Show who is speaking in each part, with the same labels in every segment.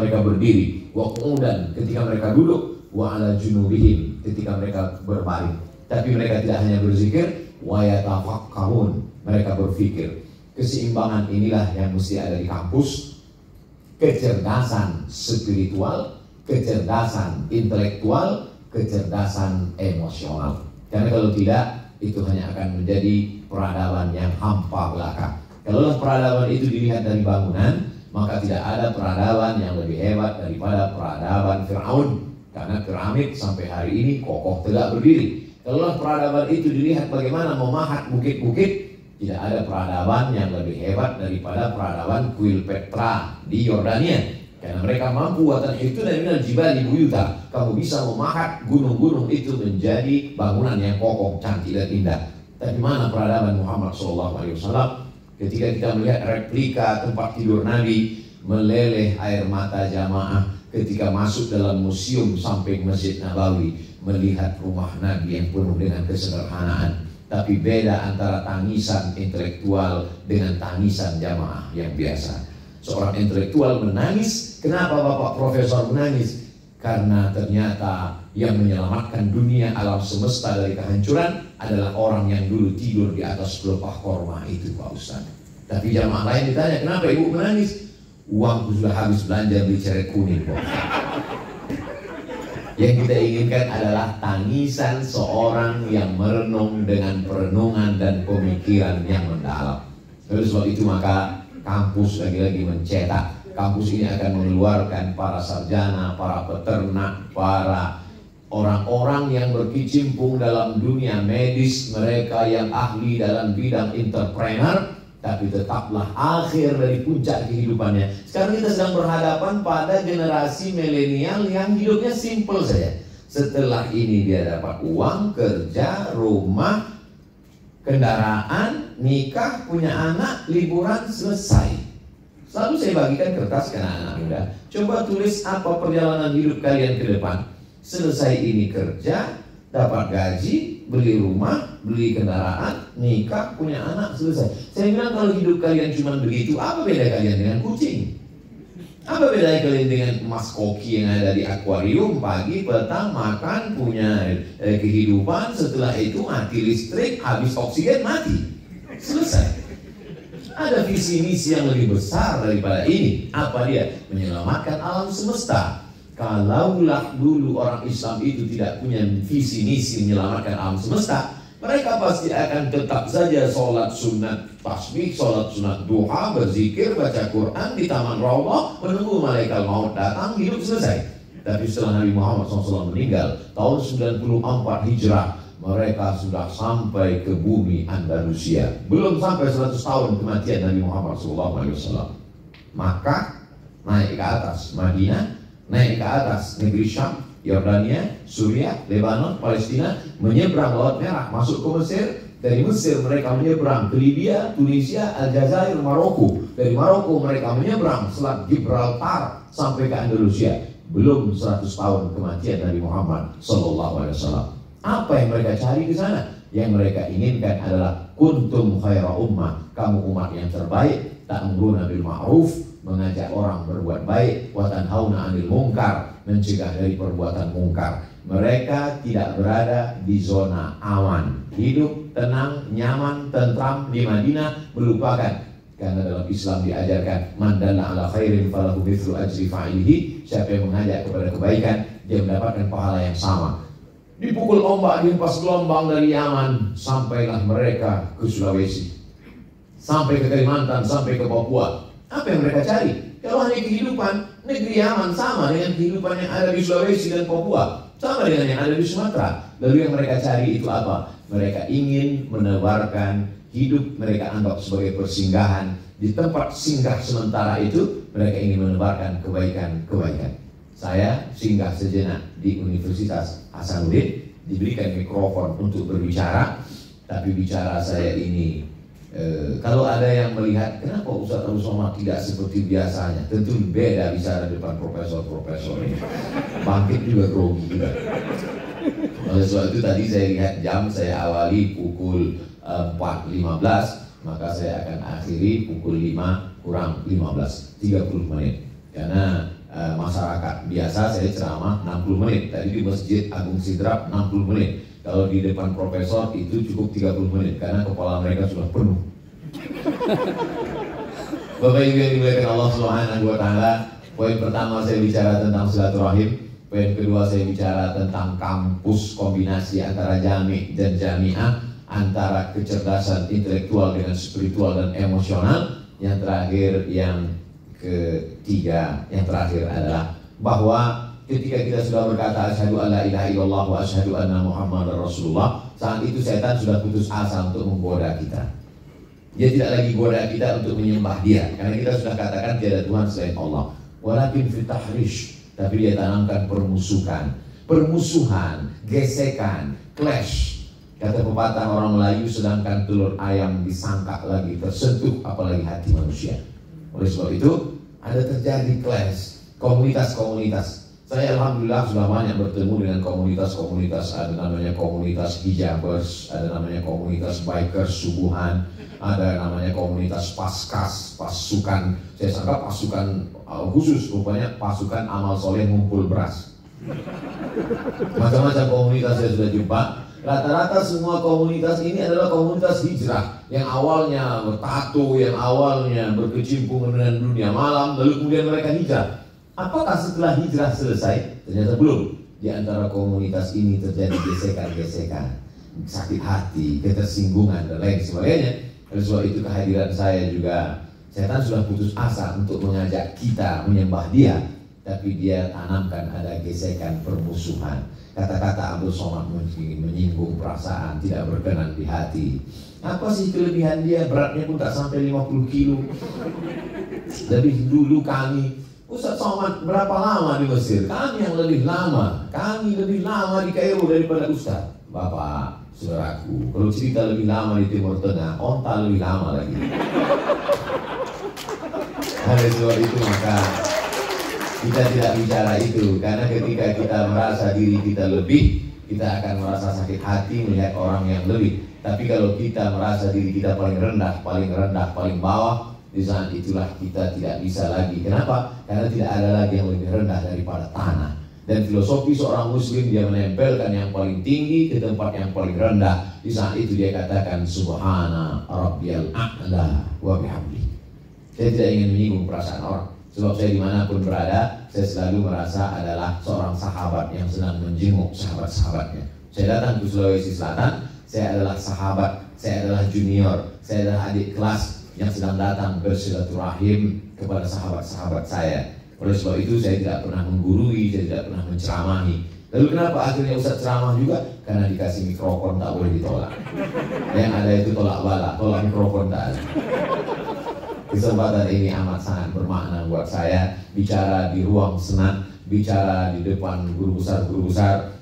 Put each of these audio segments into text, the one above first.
Speaker 1: mereka berdiri, wa qu'udan ketika mereka duduk, wa ala junubihim ketika mereka berbaring. Tapi mereka tidak hanya berzikir, wa yatafakkarun, mereka berpikir. Keseimbangan inilah yang mesti ada di kampus. Kecerdasan spiritual, kecerdasan intelektual, kecerdasan emosional. Karena kalau tidak, itu hanya akan menjadi peradaban yang hampa belaka. Kalau peradaban itu dilihat dari bangunan, maka tidak ada peradaban yang lebih hebat daripada peradaban Fir'aun. Karena piramid sampai hari ini kokoh tegak berdiri. Kalau peradaban itu dilihat bagaimana memahat bukit-bukit, tidak ada peradaban yang lebih hebat daripada peradaban kuil Petra di Yordania. Karena mereka mampu watan itu dan minal jibali buyuta. Kamu bisa memahat gunung-gunung itu menjadi bangunan yang kokoh, cantik dan indah. Tapi mana peradaban Muhammad SAW? Ketika kita melihat replika tempat tidur Nabi, meleleh air mata jamaah ketika masuk dalam museum samping Masjid Nabawi, melihat rumah Nabi yang penuh dengan kesederhanaan. Tapi beda antara tangisan intelektual dengan tangisan jamaah yang biasa. Seorang intelektual menangis. Kenapa Bapak Profesor menangis? Karena ternyata yang menyelamatkan dunia alam semesta dari kehancuran adalah orang yang dulu tidur di atas pelepah korma itu, Pak Ustaz. Tapi jamaah lain ditanya, kenapa ibu menangis? Uangku sudah habis belanja beli ceret kuning, Pak Ustaz. Yang kita inginkan adalah tangisan seorang yang merenung dengan perenungan dan pemikiran yang mendalam. Oleh sebab itu maka kampus lagi-lagi mencetak. Kampus ini akan mengeluarkan para sarjana, para peternak, para orang-orang yang berkecimpung dalam dunia medis, mereka yang ahli dalam bidang entrepreneur, tapi tetaplah akhir dari puncak kehidupannya. Sekarang kita sedang berhadapan pada generasi milenial yang hidupnya simple saja. Setelah ini dia dapat uang, kerja, rumah, kendaraan, nikah, punya anak, liburan, selesai. Selalu saya bagikan kertas ke anak-anak muda. Coba tulis apa perjalanan hidup kalian ke depan. Selesai ini kerja, dapat gaji, beli rumah, beli kendaraan, nikah, punya anak, selesai. Saya bilang kalau hidup kalian cuma begitu, apa beda kalian dengan kucing? Apa beda kalian dengan emas koki yang ada di akuarium, pagi, petang, makan, punya kehidupan, setelah itu mati listrik, habis oksigen, mati. Selesai. Ada visi misi yang lebih besar daripada ini. Apa dia? Menyelamatkan alam semesta. Kalaulah dulu orang Islam itu tidak punya visi misi menyelamatkan alam semesta, mereka pasti akan tetap saja sholat sunat tasbih, sholat sunat duha, berzikir, baca Quran di Taman Raudhah, menunggu malaikat maut datang, hidup selesai. Tapi setelah Nabi Muhammad SAW meninggal tahun 94 Hijrah, mereka sudah sampai ke bumi Andalusia. Belum sampai 100 tahun kematian Nabi Muhammad SAW. Maka naik ke atas Madinah, naik ke atas negeri Syam, Yordania, Suriah, Lebanon, Palestina, menyeberang Laut Merah, masuk ke Mesir. Dari Mesir mereka menyeberang ke Libya, Tunisia, Aljazair, Maroko. Dari Maroko mereka menyeberang Selat Gibraltar sampai ke Andalusia. Belum 100 tahun kematian Nabi Muhammad SAW. Apa yang mereka cari di sana? Yang mereka inginkan adalah kuntum khaira ummah, kamu umat yang terbaik, ta'muruna bil ma'ruf, mengajak orang berbuat baik, wa tanhauna 'anil munkar, mencegah dari perbuatan mungkar. Mereka tidak berada di zona aman, hidup tenang, nyaman, tentram di Madinah, melupakan. Karena dalam Islam diajarkan man dalla 'ala khairin falahu mithlu ajri fa'ilihi, siapa yang mengajak kepada kebaikan, dia mendapatkan pahala yang sama. Dipukul ombak, dihempas gelombang dari Yaman, sampailah mereka ke Sulawesi, sampai ke Kalimantan, sampai ke Papua. Apa yang mereka cari? Kalau hanya kehidupan, negeri Yaman sama dengan kehidupan yang ada di Sulawesi dan Papua, sama dengan yang ada di Sumatera. Lalu yang mereka cari itu apa? Mereka ingin menebarkan hidup mereka anggap sebagai persinggahan. Di tempat singgah sementara itu, mereka ingin menebarkan kebaikan-kebaikan. Saya singgah sejenak di Universitas Hasanuddin, diberikan mikrofon untuk berbicara, tapi bicara saya ini kalau ada yang melihat kenapa Ustaz Abu Somad tidak seperti biasanya, tentu beda bicara depan profesor-profesor ini. Bangkit juga grogi juga. Oleh sebab itu tadi saya lihat jam, saya awali pukul 4.15, maka saya akan akhiri pukul 5 kurang 15, 30 menit. Karena biasa saya ceramah 60 menit. Tadi di Masjid Agung Sidrap 60 menit. Kalau di depan profesor itu cukup 30 menit karena kepala mereka sudah penuh. Bapak Ibu yang dimuliakan Allah Subhanahu wa taala, poin pertama saya bicara tentang silaturahim, poin kedua saya bicara tentang kampus kombinasi antara jami dan jamiah, antara kecerdasan intelektual dengan spiritual dan emosional. Yang terakhir, yang ketiga, yang terakhir adalah bahwa ketika kita sudah berkata asyhadu an la ilaha illallah wa asyhadu anna muhammadar rasulullah, saat itu setan sudah putus asa untuk menggoda kita. Dia tidak lagi goda kita untuk menyembah dia, karena kita sudah katakan tiada Tuhan selain Allah. Walakin fit tahrish, tapi dia tanamkan permusuhan, gesekan, clash. Kata pepatah orang Melayu, sedangkan telur ayam disangka lagi tersentuh, apalagi hati manusia. Oleh sebab itu ada terjadi clash komunitas-komunitas. Saya alhamdulillah sudah banyak bertemu dengan komunitas-komunitas. Ada namanya komunitas hijabers, ada namanya komunitas bikers subuhan, ada namanya komunitas paskas, pasukan. Saya sangka pasukan khusus, rupanya pasukan amal soleh ngumpul beras. Macam-macam komunitas saya sudah jumpa. Rata-rata semua komunitas ini adalah komunitas hijrah, yang awalnya bertato, yang awalnya berkecimpung dengan dunia malam, lalu kemudian mereka hijrah. Apakah setelah hijrah selesai? Ternyata belum. Di antara komunitas ini terjadi gesekan-gesekan, sakit hati, ketersinggungan, dan lain sebagainya. Oleh sebab itu kehadiran saya juga, setan sudah putus asa untuk mengajak kita menyembah dia, tapi dia tanamkan ada gesekan, permusuhan. Kata-kata Abdul Somad menyinggung perasaan, tidak berkenan di hati. Apa sih kelebihan dia? Beratnya pun tak sampai 50 kilo. Lebih dulu kami, Ustaz Somad berapa lama di Mesir? Kami yang lebih lama. Kami lebih lama di Kairo daripada Ustaz. Bapak, saudaraku, kalau cerita lebih lama di Timur Tengah, onta lebih lama lagi. Oleh sebab itu maka kita tidak bicara itu, karena ketika kita merasa diri kita lebih, kita akan merasa sakit hati melihat orang yang lebih. Tapi kalau kita merasa diri kita paling rendah, paling bawah, di saat itulah kita tidak bisa lagi. Kenapa? Karena tidak ada lagi yang lebih rendah daripada tanah. Dan filosofi seorang muslim, dia menempelkan yang paling tinggi ke tempat yang paling rendah. Di saat itu dia katakan subhana rabbiyal a'la wa bihamdi. Saya tidak ingin menyinggung perasaan orang, sebab saya dimanapun berada, saya selalu merasa adalah seorang sahabat yang sedang menjenguk sahabat-sahabatnya. Saya datang ke Sulawesi Selatan, saya adalah sahabat, saya adalah junior, saya adalah adik kelas yang sedang datang bersilaturahim kepada sahabat-sahabat saya. Oleh sebab itu saya tidak pernah menggurui, saya tidak pernah menceramahi. Lalu kenapa akhirnya Ustaz ceramah juga? Karena dikasih mikrofon tak boleh ditolak. Yang ada itu tolak bala, tolak mikrofon tak ada. Kesempatan ini amat sangat bermakna buat saya. Bicara di ruang senat, bicara di depan guru besar,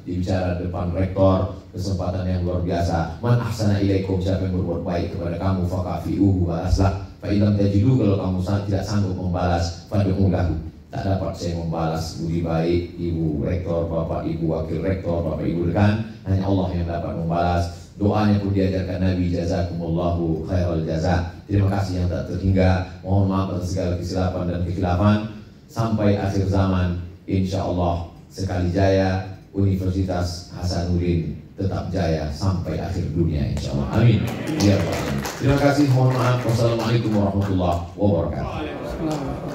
Speaker 1: bicara di depan rektor, kesempatan yang luar biasa. Man ahsana ilaikum, siapa yang berbuat baik kepada kamu, fakafi'uhu balaslah. Fa'ilam tajidu, kalau kamu tidak sanggup membalas, fad'u lahu. Tak dapat saya membalas budi baik ibu rektor, bapak ibu wakil rektor, bapak ibu dekan, hanya Allah yang dapat membalas. Doanya pun diajarkan Nabi, jazakumullahu khairal jaza. Terima kasih yang tak terhingga. Mohon maaf atas segala kesilapan dan kekhilafan. Sampai akhir zaman, insya Allah sekali jaya, Universitas Hasanuddin tetap jaya sampai akhir dunia, insya Allah. Amin. Ya, terima kasih. Mohon maaf. Wassalamualaikum warahmatullahi wabarakatuh.